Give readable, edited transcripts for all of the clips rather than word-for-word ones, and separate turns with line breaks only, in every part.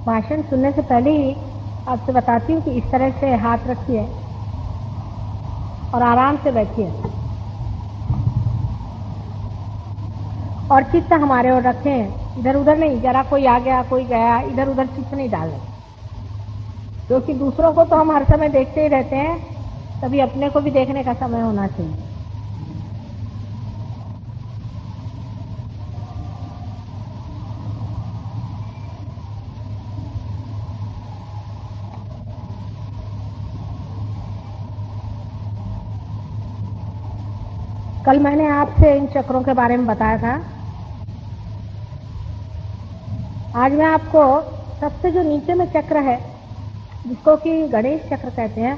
भाषण सुनने से पहले ही आपसे बताती हूँ कि इस तरह से हाथ रखिए और आराम से बैठिए और चित्त हमारे ओर रखें, इधर उधर नहीं। जरा कोई आ गया कोई गया, इधर उधर चित्त नहीं डालें, क्योंकि दूसरों को तो हम हर समय देखते ही रहते हैं, तभी अपने को भी देखने का समय होना चाहिए। कल मैंने आपसे इन चक्रों के बारे में बताया था। आज मैं आपको सबसे जो नीचे में चक्र है, जिसको कि गणेश चक्र कहते हैं,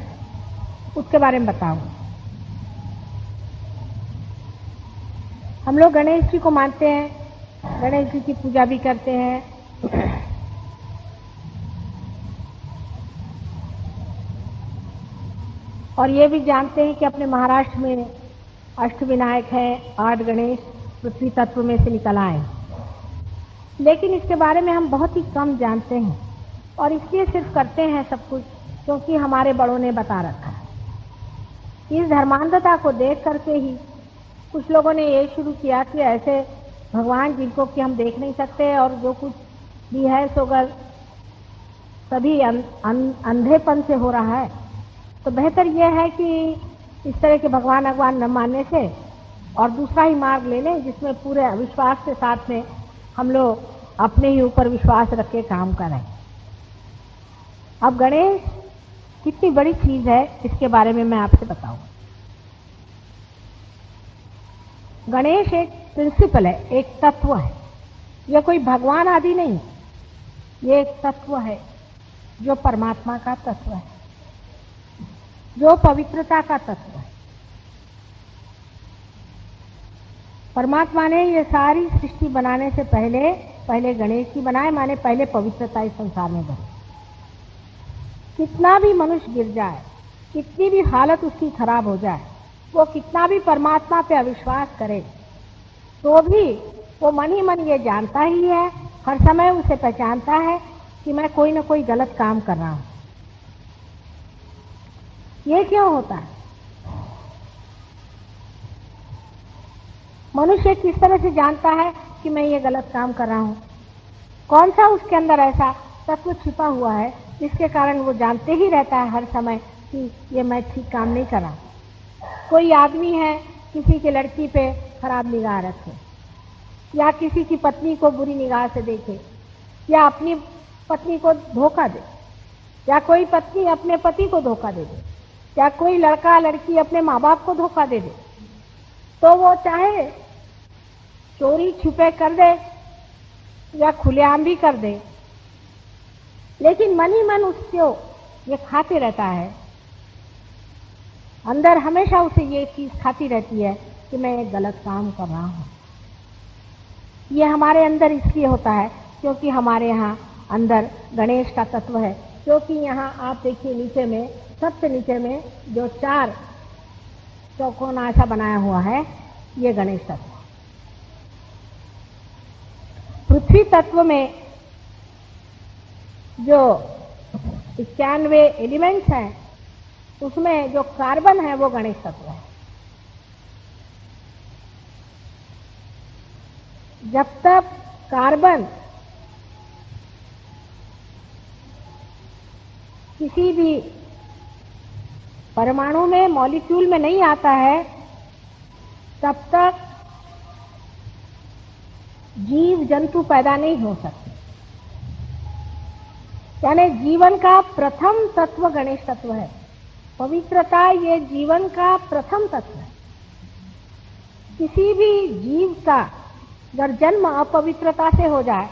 उसके बारे में बताऊंगा। हम लोग गणेश जी को मानते हैं, गणेश जी की पूजा भी करते हैं। और ये भी जानते हैं कि अपने महाराष्ट्र में अष्टविनायक हैं, 8 गणेश पृथ्वी तत्व में से निकल आए। लेकिन इसके बारे में हम बहुत ही कम जानते हैं और इसलिए सिर्फ करते हैं सब कुछ क्योंकि हमारे बड़ों ने बता रखा है। इस धर्मांधता को देख करके ही कुछ लोगों ने ये शुरू किया कि ऐसे भगवान जिनको कि हम देख नहीं सकते और जो कुछ भी है सोगर सभी अंधेपन से हो रहा है, तो बेहतर यह है कि इस तरह के भगवान भगवान न मानने से और दूसरा ही मार्ग ले लें जिसमें पूरे अविश्वास के साथ में हम लोग अपने ही ऊपर विश्वास रख के काम करें। अब गणेश कितनी बड़ी चीज है इसके बारे में मैं आपसे बताऊं। गणेश एक प्रिंसिपल है, एक तत्व है। यह कोई भगवान आदि नहीं, ये एक तत्व है जो परमात्मा का तत्व है, जो पवित्रता का तत्व है। परमात्मा ने ये सारी सृष्टि बनाने से पहले गणेश जी बनाए, माने पहले पवित्रता इस संसार में बनी। कितना भी मनुष्य गिर जाए, कितनी भी हालत उसकी खराब हो जाए, वो कितना भी परमात्मा पे अविश्वास करे, तो भी वो मन ही मन ये जानता ही है, हर समय उसे पहचानता है कि मैं कोई ना कोई गलत काम कर रहा हूं। ये क्यों होता है? मनुष्य किस तरह से जानता है कि मैं ये गलत काम कर रहा हूं? कौन सा उसके अंदर ऐसा तत्व छिपा हुआ है जिसके कारण वो जानते ही रहता है हर समय कि ये मैं ठीक काम नहीं कर रहा। कोई आदमी है किसी की लड़की पे खराब निगाह रखे, या किसी की पत्नी को बुरी निगाह से देखे, या अपनी पत्नी को धोखा दे, या कोई पत्नी अपने पति को धोखा दे दे, या कोई लड़का लड़की अपने माँ बाप को धोखा दे दे, तो वो चाहे चोरी छुपे कर दे या खुलेआम भी कर दे, लेकिन मन ही मन उसको ये खाते रहता है। अंदर हमेशा उसे ये चीज खाती रहती है कि मैं एक गलत काम कर रहा हूं। ये हमारे अंदर इसलिए होता है क्योंकि हमारे यहाँ अंदर गणेश का तत्व है। क्योंकि यहाँ आप देखिए नीचे में, सबसे नीचे में जो 4 चौकोना ऐसा बनाया हुआ है, ये गणेश तत्व। पृथ्वी तत्व में जो 91 एलिमेंट्स हैं, उसमें जो कार्बन है वो गणेश तत्व है। जब तक कार्बन किसी भी परमाणु में, मॉलिक्यूल में नहीं आता है, तब तक जीव जंतु पैदा नहीं हो सकते। यानी जीवन का प्रथम तत्व गणेश तत्व है। पवित्रता ये जीवन का प्रथम तत्व है। किसी भी जीव का अगर जन्म अपवित्रता से हो जाए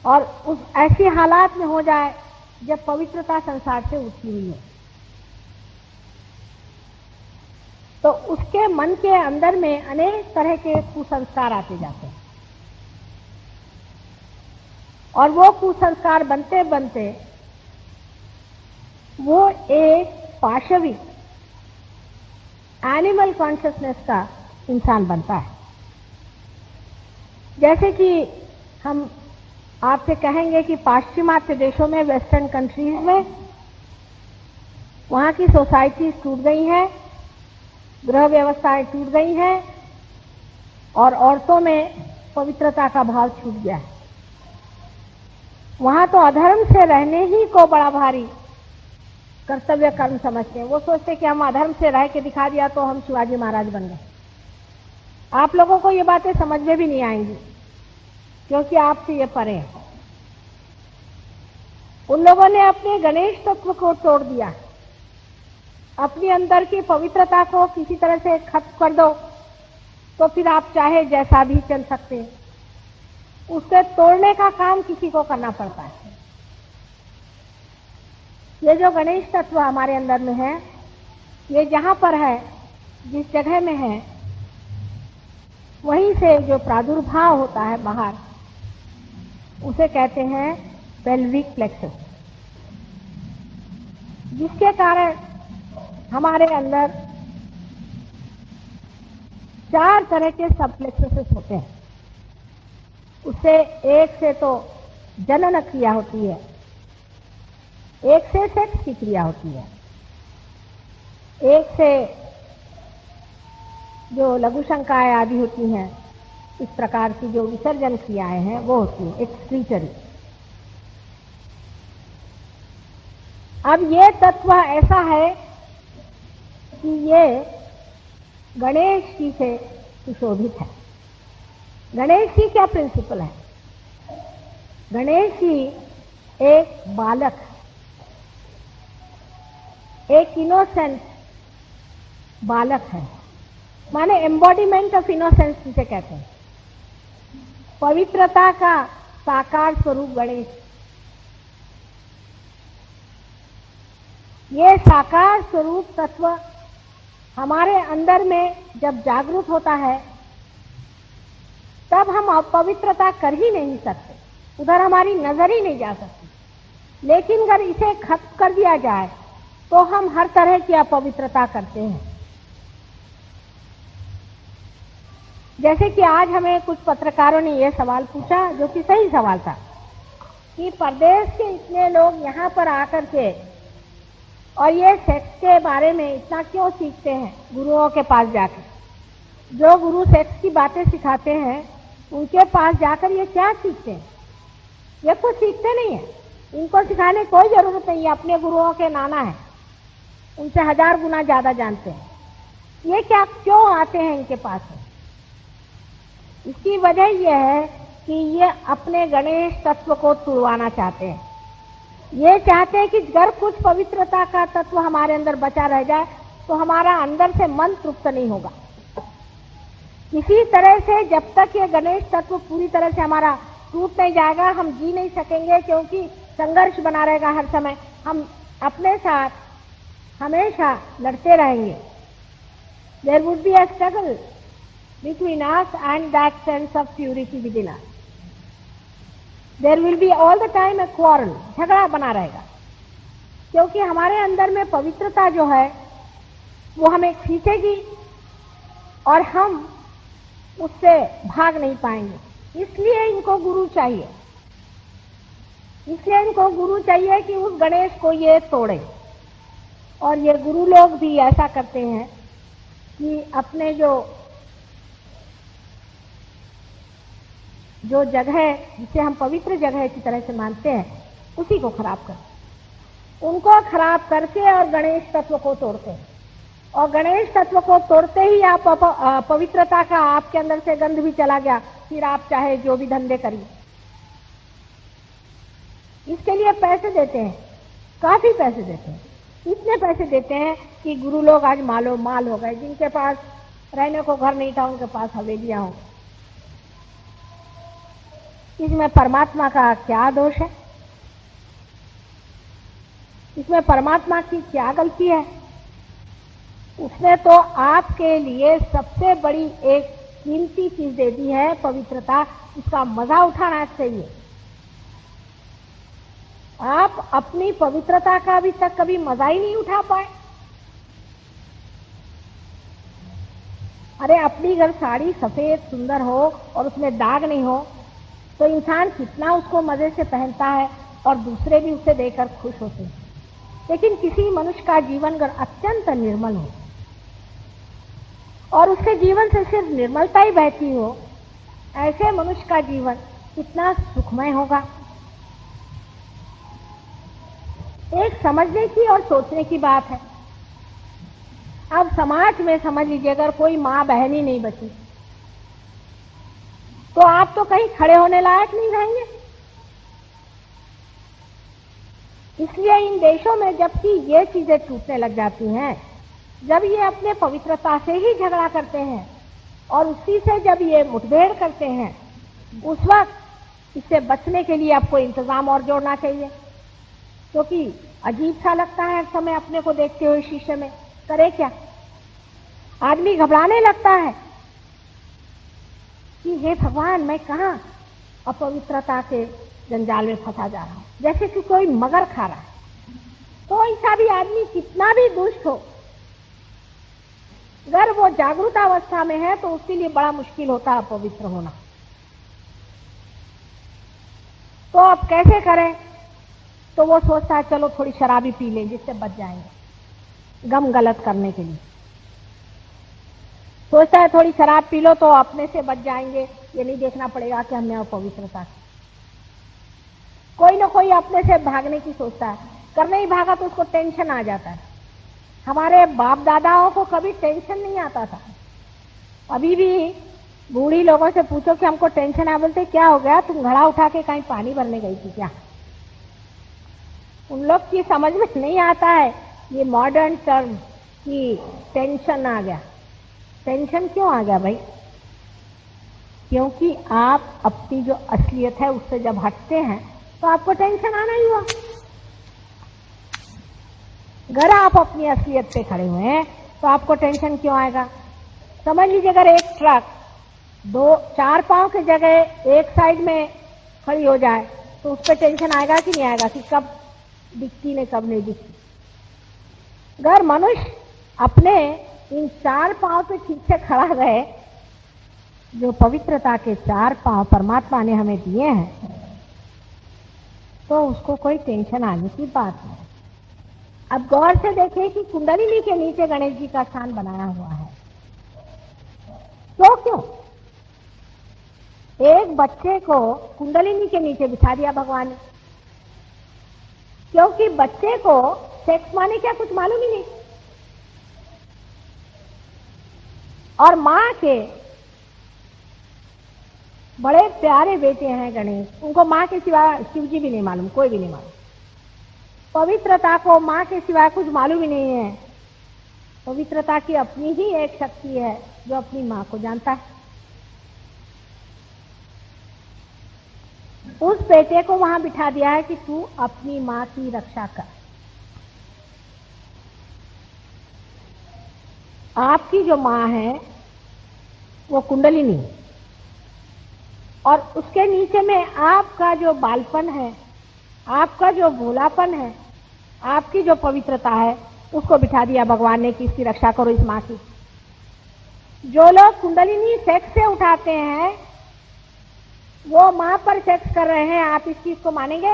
और उस ऐसी हालात में हो जाए जब पवित्रता संसार से उठी हुई है, तो उसके मन के अंदर में अनेक तरह के कुसंस्कार आते जाते हैं और वो कुसंस्कार बनते बनते वो एक पाशविक एनिमल कॉन्शियसनेस का इंसान बनता है। जैसे कि हम आपसे कहेंगे कि पाश्चिमात्य देशों में, वेस्टर्न कंट्रीज में, वहां की सोसाइटी टूट गई हैं, गृह व्यवस्थाएं टूट गई हैं और औरतों में पवित्रता का भाव छूट गया है। वहां तो अधर्म से रहने ही को बड़ा भारी कर्तव्य कर्म समझते हैं। वो सोचते हैं कि हम अधर्म से रह के दिखा दिया तो हम शिवाजी महाराज बन गए। आप लोगों को ये बातें समझ में भी नहीं आएंगी क्योंकि आपसे ये परे है। उन लोगों ने अपने गणेश तत्व को तोड़ दिया, अपनी अंदर की पवित्रता को किसी तरह से खत्म कर दो तो फिर आप चाहे जैसा भी चल सकते हैं। उसके तोड़ने का काम किसी को करना पड़ता है। ये जो गणेश तत्व हमारे अंदर में है, ये जहां पर है, जिस जगह में है, वहीं से जो प्रादुर्भाव होता है बाहर, उसे कहते हैं पेल्विक प्लेक्सस, जिसके कारण हमारे अंदर 4 तरह के सब प्लेक्सस होते हैं। उससे एक से तो जनन क्रिया होती है, एक से सेक्स की क्रिया होती है, एक से जो लघु शंकाएं आदि होती हैं, इस प्रकार की जो विसर्जन क्रियाएं हैं वो होती है, एक्सक्रीटरी। अब ये तत्व ऐसा है कि ये गणेश जी से सुशोभित है। गणेश जी क्या प्रिंसिपल है? गणेश जी एक बालक, एक इनोसेंट बालक है, माने एम्बॉडीमेंट ऑफ इनोसेंस जिसे कहते हैं। पवित्रता का साकार स्वरूप गणेश। ये साकार स्वरूप तत्व हमारे अंदर में जब जागृत होता है तब हम अपवित्रता कर ही नहीं सकते, उधर हमारी नजर ही नहीं जा सकती। लेकिन अगर इसे खत्म कर दिया जाए तो हम हर तरह की अपवित्रता करते हैं। जैसे कि आज हमें कुछ पत्रकारों ने यह सवाल पूछा, जो कि सही सवाल था, कि परदेश के इतने लोग यहाँ पर आकर के और ये सेक्स के बारे में इतना क्यों सीखते हैं गुरुओं के पास जाकर। जो गुरु सेक्स की बातें सिखाते हैं उनके पास जाकर ये क्या सीखते हैं? ये कुछ सीखते नहीं है, इनको सिखाने की कोई जरूरत नहीं है। अपने गुरुओं के नाना है, उनसे 1000 गुना ज्यादा जानते हैं। ये क्या क्यों आते हैं इनके पास? इसकी वजह यह है कि ये अपने गणेश तत्व को तुड़वाना चाहते हैं। ये चाहते हैं कि अगर कुछ पवित्रता का तत्व हमारे अंदर बचा रह जाए तो हमारा अंदर से मन तृप्त नहीं होगा। किसी तरह से जब तक ये गणेश तत्व पूरी तरह से हमारा टूट नहीं जाएगा, हम जी नहीं सकेंगे, क्योंकि संघर्ष बना रहेगा हर समय। हम अपने साथ हमेशा लड़ते रहेंगे। There would be a struggle between us and that sense of purity within us. There will be all the time a quarrel, झगड़ा बना रहेगा, क्योंकि हमारे अंदर में पवित्रता जो है वो हमें खींचेगी और हम उससे भाग नहीं पाएंगे। इसलिए इनको गुरु चाहिए, इसलिए इनको गुरु चाहिए कि उस गणेश को ये तोड़े। और ये गुरु लोग भी ऐसा करते हैं कि अपने जो जगह जिसे हम पवित्र जगह की तरह से मानते हैं उसी को खराब करते, उनको खराब करके और गणेश तत्व को तोड़ते हैं। और गणेश तत्व को तोड़ते ही आप पवित्रता का आपके अंदर से गंध भी चला गया, फिर आप चाहे जो भी धंधे करिए। इसके लिए पैसे देते हैं, काफी पैसे देते हैं। इतने पैसे देते हैं कि गुरु लोग आज मालो माल हो गए। जिनके पास रहने को घर नहीं था उनके पास हवेलियां हो। इसमें परमात्मा का क्या दोष है? इसमें परमात्मा की क्या गलती है? उसने तो आपके लिए सबसे बड़ी एक कीमती चीज दे दी है, पवित्रता। उसका मजा उठाना चाहिए। आप अपनी पवित्रता का अभी तक कभी मजा ही नहीं उठा पाए। अरे अपनी अगर साड़ी सफेद सुंदर हो और उसमें दाग नहीं हो तो इंसान कितना उसको मजे से पहनता है और दूसरे भी उसे देखकर खुश होते हैं। लेकिन किसी मनुष्य का जीवन अगर अत्यंत निर्मल हो और उसके जीवन से सिर्फ निर्मलता ही बहती हो, ऐसे मनुष्य का जीवन कितना सुखमय होगा। एक समझने की और सोचने की बात है। अब समाज में समझ लीजिए, अगर कोई माँ बहन ही नहीं बची तो आप तो कहीं खड़े होने लायक नहीं रहेंगे। इसलिए इन देशों में जबकि ये चीजें टूटने लग जाती हैं, जब ये अपने पवित्रता से ही झगड़ा करते हैं और उसी से जब ये मुठभेड़ करते हैं, उस वक्त इससे बचने के लिए आपको इंतजाम और जोड़ना चाहिए। क्योंकि अजीब सा लगता है हर समय अपने को देखते हुए शीशे में, करे क्या। आदमी घबराने लगता है कि हे भगवान, मैं कहाँ अपवित्रता के जंजाल में फंसा जा रहा हूं, जैसे कि कोई मगर खा रहा है। कोई सा भी आदमी कितना भी दुष्ट हो, अगर वो जागरूक अवस्था में है तो उसके लिए बड़ा मुश्किल होता है अपवित्र होना। तो अब कैसे करें? तो वो सोचता है चलो थोड़ी शराबी पी लें जिससे बच जाएंगे गम गलत करने के लिए। सोचता है थोड़ी शराब पी लो तो अपने से बच जाएंगे, ये नहीं देखना पड़ेगा कि हमने अपवित्रता की। कोई ना कोई अपने से भागने की सोचता है, करने ही भागा तो उसको टेंशन आ जाता है। हमारे बाप दादाओं को कभी टेंशन नहीं आता था। अभी भी बूढ़ी लोगों से पूछो कि हमको टेंशन आ, बोलते क्या हो गया, तुम घड़ा उठा के कहीं पानी भरने गई थी क्या? उन लोग की समझ में नहीं आता है ये मॉडर्न टर्म की टेंशन आ गया। टेंशन क्यों आ गया भाई? क्योंकि आप अपनी जो असलियत है उससे जब हटते हैं तो आपको टेंशन आना ही हुआ। अगर आप अपनी असलियत पे खड़े हुए हैं तो आपको टेंशन क्यों आएगा? समझ लीजिए, अगर एक ट्रक चार पांव की जगह एक साइड में खड़ी हो जाए तो उस पर टेंशन आएगा कि नहीं आएगा कि कब दिखती ने कब नहीं दिखती। अगर मनुष्य अपने इन चार पांव पे ठीक से खड़ा रहे, जो पवित्रता के चार पांव परमात्मा ने हमें दिए हैं, तो उसको कोई टेंशन आने की बात नहीं। अब गौर से देखें कि कुंडलिनी के नीचे गणेश जी का स्थान बनाया हुआ है। तो क्यों एक बच्चे को कुंडलिनी के नीचे बिठा दिया भगवान ने? क्योंकि बच्चे को सेक्स माने क्या कुछ मालूम ही नहीं, और मां के बड़े प्यारे बेटे हैं गणेश, उनको मां के सिवा शिव जी भी नहीं मालूम, कोई भी नहीं मालूम। पवित्रता को मां के सिवा कुछ मालूम ही नहीं है। पवित्रता की अपनी ही एक शक्ति है जो अपनी मां को जानता है। उस बेटे को वहां बिठा दिया है कि तू अपनी मां की रक्षा कर। आपकी जो मां है वो कुंडलिनी, और उसके नीचे में आपका जो बालपन है, आपका जो भोलापन है, आपकी जो पवित्रता है, उसको बिठा दिया भगवान ने कि इसकी रक्षा करो, इस मां की। जो लोग कुंडलिनी सेक्स से उठाते हैं वो मां पर सेक्स कर रहे हैं, आप इस चीज को मानेंगे?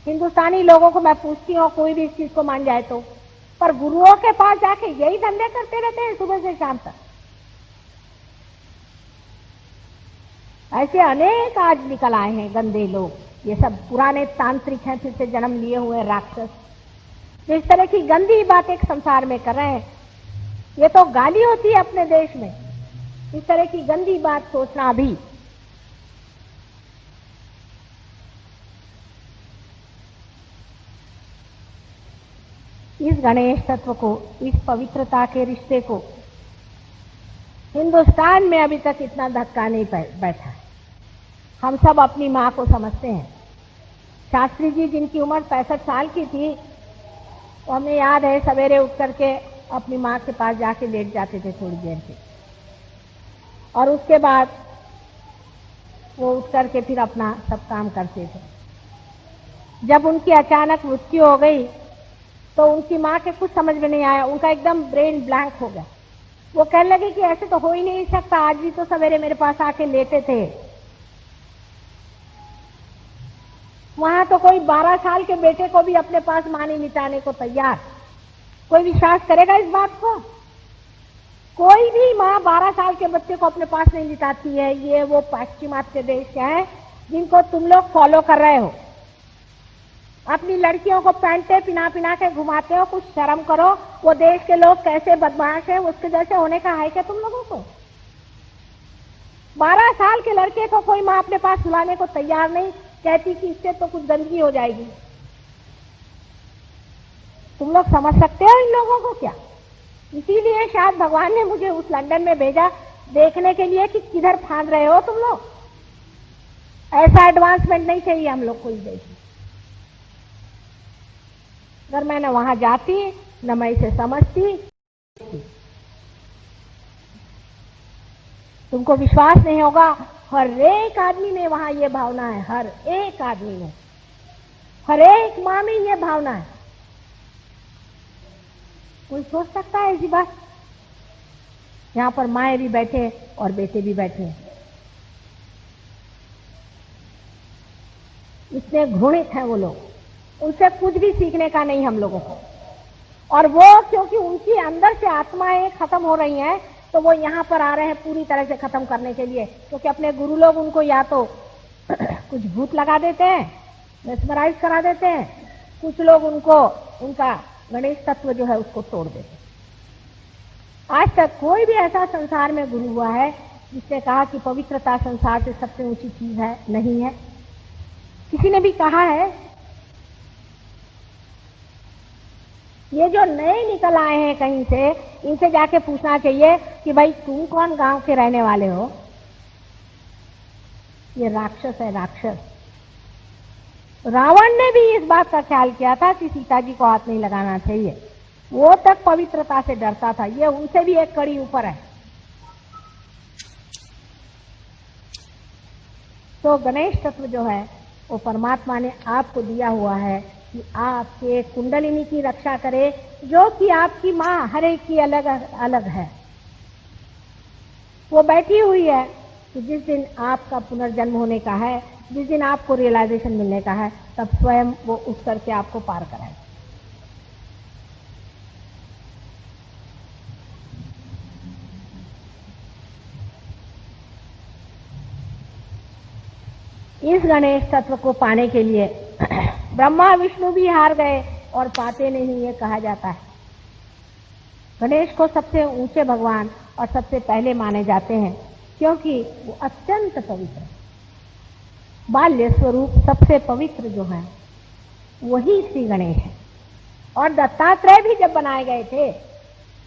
हिंदुस्तानी लोगों को मैं पूछती हूँ, कोई भी इस चीज को मान जाए तो, पर गुरुओं के पास जाके यही धंधे करते रहते हैं सुबह से शाम तक। ऐसे अनेक आज निकल आए हैं गंदे लोग, ये सब पुराने तांत्रिक हैं, फिर से जन्म लिए हुए राक्षस, जो इस तरह की गंदी बातें संसार में कर रहे हैं। ये तो गाली होती है अपने देश में, इस तरह की गंदी बात सोचना भी। इस गणेश तत्व को, इस पवित्रता के रिश्ते को हिंदुस्तान में अभी तक इतना धक्का नहीं बैठा है। हम सब अपनी मां को समझते हैं। शास्त्री जी जिनकी उम्र 65 साल की थी, तो हमें याद है सवेरे उठ करके अपनी मां के पास जाके लेट जाते थे थोड़ी देर के, और उसके बाद वो उठ करके फिर अपना सब काम करते थे। जब उनकी अचानक मृत्यु हो गई तो उनकी मां के कुछ समझ में नहीं आया, उनका एकदम ब्रेन ब्लैंक हो गया। वो कहने लगे कि ऐसे तो हो ही नहीं सकता, आज भी तो सवेरे मेरे पास आके लेटे थे, वहां तो कोई 12 साल के बेटे को भी अपने पास मां नहीं लिटाने को तैयार। कोई विश्वास करेगा इस बात को? कोई भी माँ 12 साल के बच्चे को अपने पास नहीं लिटाती है। ये वो पाश्चिमात्य देश हैं जिनको तुम लोग फॉलो कर रहे हो। अपनी लड़कियों को पैंटे पिना पिना के घुमाते हो, कुछ शर्म करो। वो देश के लोग कैसे बदमाश हैं, उसके जैसे होने का है क्या तुम लोगों को? 12 साल के लड़के को कोई माँ अपने पास बुलाने को तैयार नहीं, कहती कि इससे तो कुछ गंदगी हो जाएगी। तुम लोग समझ सकते हो इन लोगों को क्या? इसीलिए शायद भगवान ने मुझे उस लंदन में भेजा देखने के लिए कि किधर फांद रहे हो तुम लोग। ऐसा एडवांसमेंट नहीं चाहिए हम लोग को इस देश में। अगर मैं न वहां जाती न मैं इसे समझती। तुमको विश्वास नहीं होगा, हर एक आदमी में वहां ये भावना है। हर एक आदमी में, हर एक माँ में ये भावना है। कोई सोच सकता है ऐसी बात? यहां पर माएँ भी बैठे और बेटे भी बैठे। इतने घृणित हैं वो लोग, उनसे कुछ भी सीखने का नहीं हम लोगों को। और वो क्योंकि उनकी अंदर से आत्माएं खत्म हो रही हैं, तो वो यहाँ पर आ रहे हैं पूरी तरह से खत्म करने के लिए। क्योंकि अपने गुरु लोग उनको या तो कुछ भूत लगा देते हैं, मेस्मराइज करा देते हैं, कुछ लोग उनको उनका गणेश तत्व जो है उसको तोड़ देते हैं। आज तक कोई भी ऐसा संसार में गुरु हुआ है जिसने कहा कि पवित्रता संसार से सबसे ऊंची चीज है? नहीं है। किसी ने भी कहा है? ये जो नए निकल आए हैं कहीं से, इनसे जाके पूछना चाहिए कि भाई तुम कौन गांव के रहने वाले हो? ये राक्षस है, राक्षस। रावण ने भी इस बात का ख्याल किया था कि सीता जी को हाथ नहीं लगाना चाहिए। वो तक पवित्रता से डरता था। ये उनसे भी एक कड़ी ऊपर है। तो गणेश तत्व जो है वो परमात्मा ने आपको दिया हुआ है कि आपके कुंडलिनी की रक्षा करे, जो कि आपकी माँ हर एक की अलग अलग है। वो बैठी हुई है कि जिस दिन आपका पुनर्जन्म होने का है, जिस दिन आपको रियलाइजेशन मिलने का है, तब स्वयं वो उस करके आपको पार कराए। इस गणेश तत्व को पाने के लिए ब्रह्मा विष्णु भी हार गए और पाते नहीं, ये कहा जाता है। गणेश को सबसे ऊंचे भगवान और सबसे पहले माने जाते हैं क्योंकि वो अत्यंत पवित्र है। बाल्य स्वरूप सबसे पवित्र जो है वही श्री गणेश है। और दत्तात्रेय भी जब बनाए गए थे,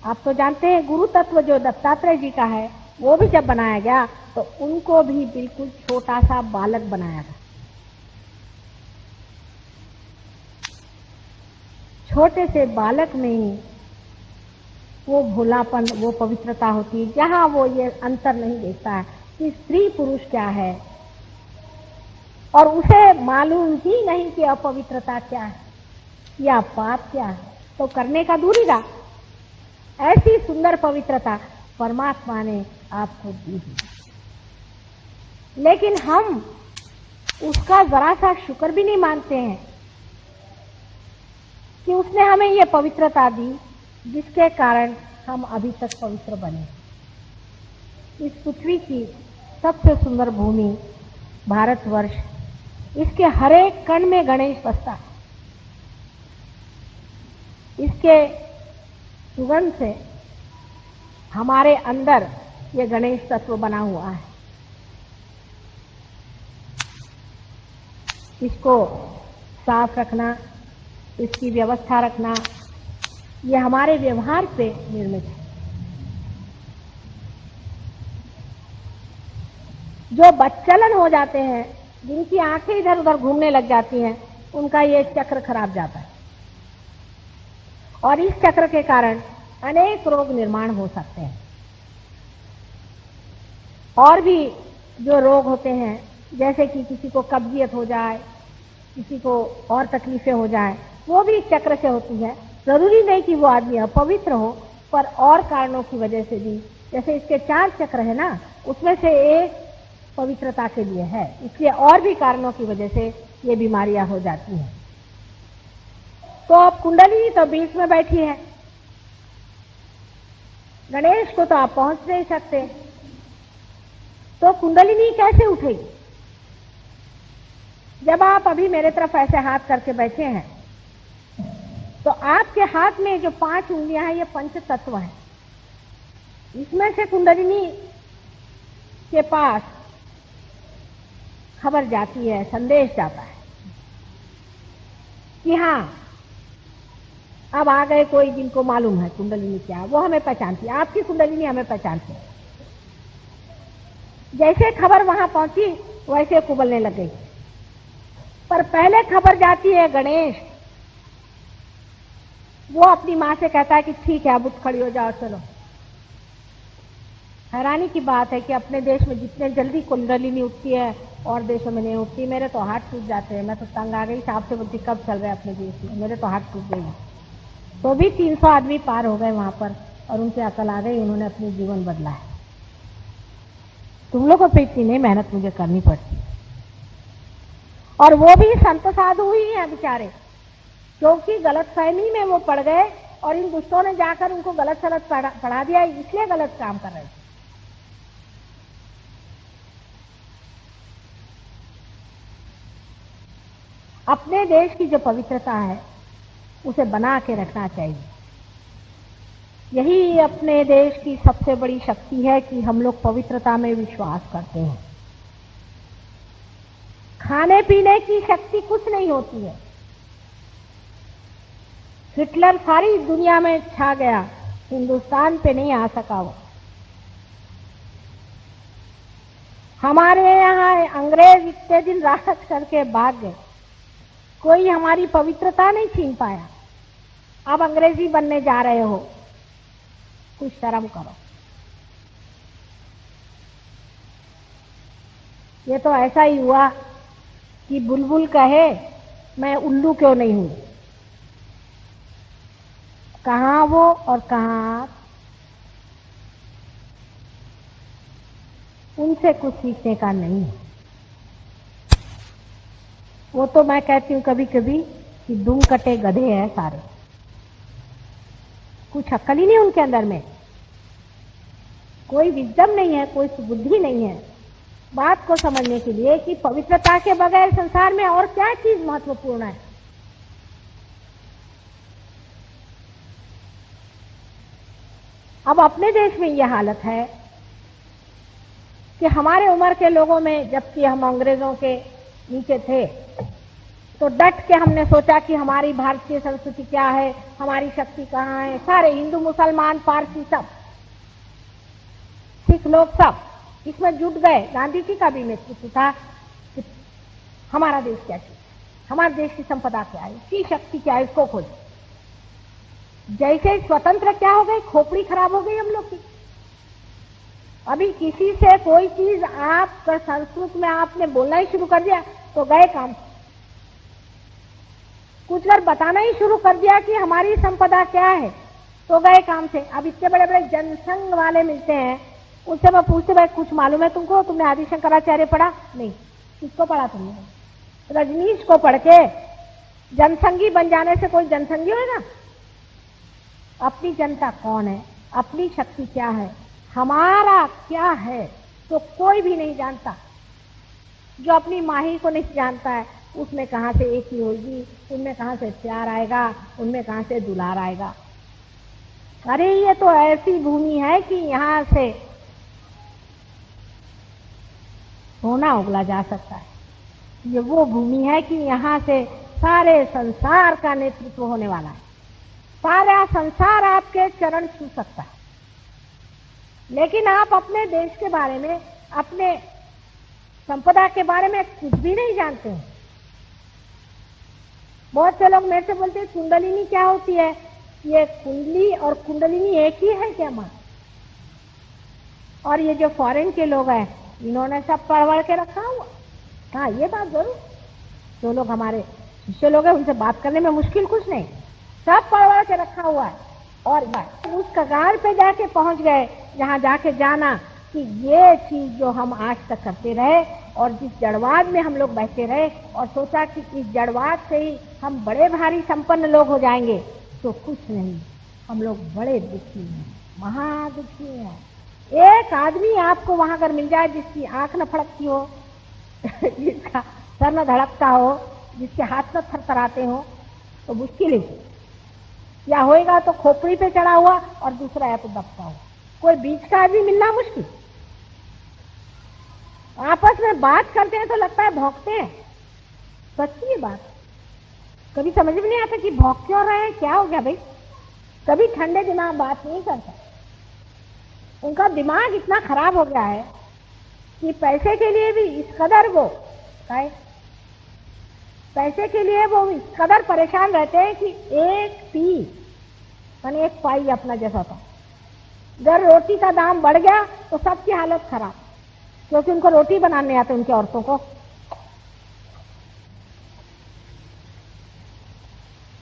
आप तो जानते हैं गुरु तत्व जो दत्तात्रेय जी का है, वो भी जब बनाया गया तो उनको भी बिल्कुल छोटा सा बालक बनाया गया। छोटे से बालक में ही वो भोलापन, वो पवित्रता होती है, जहां वो ये अंतर नहीं देखता है कि स्त्री पुरुष क्या है, और उसे मालूम ही नहीं कि अपवित्रता क्या है या पाप क्या है, तो करने का दूरी रहा। ऐसी सुंदर पवित्रता परमात्मा ने आपको दी है, लेकिन हम उसका जरा सा शुक्र भी नहीं मानते हैं कि उसने हमें ये पवित्रता दी जिसके कारण हम अभी तक पवित्र बने। इस पृथ्वी की सबसे सुंदर भूमि भारतवर्ष, इसके हर एक कण में गणेश बसता है। इसके सुगंध से हमारे अंदर ये गणेश तत्व बना हुआ है। इसको साफ रखना, इसकी व्यवस्था रखना, ये हमारे व्यवहार पे निर्मित है। जो बच्चलन हो जाते हैं, जिनकी आंखें इधर उधर घूमने लग जाती हैं, उनका ये चक्र खराब जाता है और इस चक्र के कारण अनेक रोग निर्माण हो सकते हैं। और भी जो रोग होते हैं, जैसे कि किसी को कब्जियत हो जाए, किसी को और तकलीफें हो जाए, वो भी इस चक्र से होती है। जरूरी नहीं कि वो आदमी अपवित्र हो, पर और कारणों की वजह से भी, जैसे इसके 4 चक्र है ना, उसमें से एक पवित्रता के लिए है, इसलिए और भी कारणों की वजह से ये बीमारियां हो जाती हैं। तो अब कुंडली तो बीच में बैठी है, गणेश को तो आप पहुंच नहीं सकते, तो कुंडलिनी कैसे उठेगी? जब आप अभी मेरे तरफ ऐसे हाथ करके बैठे हैं तो आपके हाथ में जो 5 उंगलियां हैं ये पंच तत्व है। इसमें से कुंडलिनी के पास खबर जाती है, संदेश जाता है कि हाँ अब आ गए कोई जिनको मालूम है कुंडलिनी क्या है, वो हमें पहचानती है, आपकी कुंडलिनी हमें पहचानती है। जैसे खबर वहां पहुंची वैसे कुबलने लग गई। पर पहले खबर जाती है गणेश, वो अपनी मां से कहता है कि ठीक है अब उठ खड़ी हो जाओ चलो। हैरानी की बात है कि अपने देश में जितने जल्दी कुंडलिनी उठती है और देशों में नहीं उठती। मेरे तो हाथ टूट जाते हैं, मैं तो तंग आ गई, साहब से बोलती कब चल रहे अपने देश में, मेरे तो हाथ टूट गई। तो भी 300 आदमी पार हो गए वहां पर और उनसे अकल आ गई, उन्होंने अपनी जीवन बदला है। तुम लोगों पे इतनी नहीं मेहनत मुझे करनी पड़ती। और वो भी संत साधु ही हैं बेचारे, क्योंकि गलत फहमी में वो पड़ गए और इन दुष्टों ने जाकर उनको गलत सलत पढ़ा दिया, इसलिए गलत काम कर रहे थे। अपने देश की जो पवित्रता है उसे बना के रखना चाहिए। यही अपने देश की सबसे बड़ी शक्ति है कि हम लोग पवित्रता में विश्वास करते हैं। खाने पीने की शक्ति कुछ नहीं होती है। हिटलर सारी दुनिया में छा गया, हिंदुस्तान पे नहीं आ सका वो। हमारे यहाँ अंग्रेज इतने दिन राज करके भाग गए, कोई हमारी पवित्रता नहीं छीन पाया। अब अंग्रेजी बनने जा रहे हो, कुछ शर्म करो। ये तो ऐसा ही हुआ कि बुलबुल कहे मैं उल्लू क्यों नहीं हूं। कहां वो और कहां आप, उनसे कुछ सीखने का नहीं है। वो तो मैं कहती हूँ कभी कभी कि दुम कटे गधे हैं सारे, कुछ अक्ल ही नहीं उनके अंदर में, कोई विजडम नहीं है, कोई बुद्धि नहीं है बात को समझने के लिए कि पवित्रता के बगैर संसार में और क्या चीज महत्वपूर्ण है। अब अपने देश में यह हालत है कि हमारे उम्र के लोगों में, जबकि हम अंग्रेजों के नीचे थे, तो डट के हमने सोचा कि हमारी भारतीय संस्कृति क्या है, हमारी शक्ति कहाँ है। सारे हिंदू मुसलमान पारसी सब, सिख लोग सब इसमें जुट गए। गांधी जी का भी नेतृत्व था कि हमारा देश क्या चीज है, हमारे देश की संपदा क्या है, इसकी शक्ति क्या है, इसको खोजो। जैसे स्वतंत्र क्या हो गई, खोपड़ी खराब हो गई हम लोग की। अभी किसी से कोई चीज आप संस्कृत में आपने बोलना ही शुरू कर दिया तो गए काम। कुछ बार बताना ही शुरू कर दिया कि हमारी संपदा क्या है तो गए काम से। अब इतने बड़े बड़े जनसंघ वाले मिलते हैं, उससे मैं पूछते भाई कुछ मालूम है तुमको, तुमने आदि शंकराचार्य पढ़ा? नहीं। किसको पढ़ा तुमने? रजनीश को पढ़ के जनसंघी बन जाने से कोई जनसंघी होगा? अपनी जनता कौन है, अपनी शक्ति क्या है, हमारा क्या है, तो कोई भी नहीं जानता। जो अपनी माही को नहीं जानता है उसमें कहां से एक ही होगी, उनमें कहां से प्यार आएगा, उनमें कहां से दुलार आएगा। अरे ये तो ऐसी भूमि है कि यहां से सोना उगला जा सकता है। ये वो भूमि है कि यहां से सारे संसार का नेतृत्व होने वाला है, सारा संसार आपके चरण छू सकता है। लेकिन आप अपने देश के बारे में, अपने संपदा के बारे में कुछ भी नहीं जानते हैं। बहुत से लोग मेरे से बोलते हैं कुंडलिनी क्या होती है? ये कुंडली और कुंडलिनी एक ही है क्या मां? और ये जो फॉरेन के लोग हैं इन्होंने सब पढ़ के रखा हुआ। हाँ ये बात जरूर, जो लोग हमारे शिष्य लोग हैं उनसे बात करने में मुश्किल कुछ नहीं, सब पढ़ के रखा हुआ है। और उस कगार पे जाके पहुंच गए जहां जाके जाना कि ये चीज जो हम आज तक करते रहे और जिस जड़वाद में हम लोग बैठे रहे और सोचा कि इस जड़वाद से ही हम बड़े भारी संपन्न लोग हो जाएंगे, तो कुछ नहीं, हम लोग बड़े दुखी हैं, महादुखी हैं। एक आदमी आपको वहां अगर मिल जाए जिसकी आंख न फड़कती हो, जिसका सर न धड़कता हो, जिसके हाथ न थरथराते हो, तो मुश्किल है। या होएगा तो खोपड़ी पे चढ़ा हुआ और दूसरा या तो दबता हुआ, कोई बीच का आदमी मिलना मुश्किल। आपस में बात करते हैं तो लगता है भौंकते हैं, सच्ची बात। कभी समझ में नहीं आता कि भौंक क्यों रहे हैं, क्या हो गया भाई। कभी ठंडे दिमाग बात नहीं करता, उनका दिमाग इतना खराब हो गया है कि पैसे के लिए भी इस कदर वो पैसे के लिए वो इस कदर परेशान रहते हैं कि एक पी यानी एक पाई अपना जैसा था। अगर रोटी का दाम बढ़ गया तो सबकी हालत खराब, क्योंकि उनको रोटी बनाने आते उनकी औरतों को।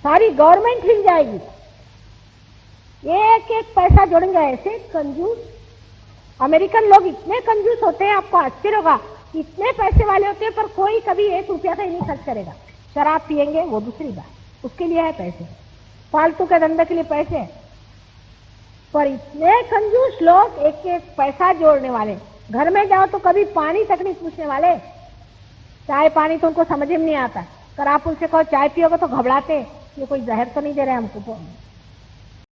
सारी गवर्नमेंट हिल जाएगी, एक एक पैसा जोड़ेंगे। ऐसे कंजूस अमेरिकन लोग इतने कंजूस होते हैं, आपको आश्चर्य होगा, इतने पैसे वाले होते हैं, पर कोई कभी 1 रुपया का ही नहीं खर्च करेगा। शराब पियेंगे वो दूसरी बात, उसके लिए है पैसे, फालतू के धंधे के लिए पैसे है, पर इतने कंजूस लोग, एक एक पैसा जोड़ने वाले। घर में जाओ तो कभी पानी तक नहीं पूछने वाले, चाय पानी तो उनको समझ में नहीं आता। अगर आप उनसे कहो चाय पियोगे तो घबराते, ये कोई जहर तो नहीं दे रहे हमको।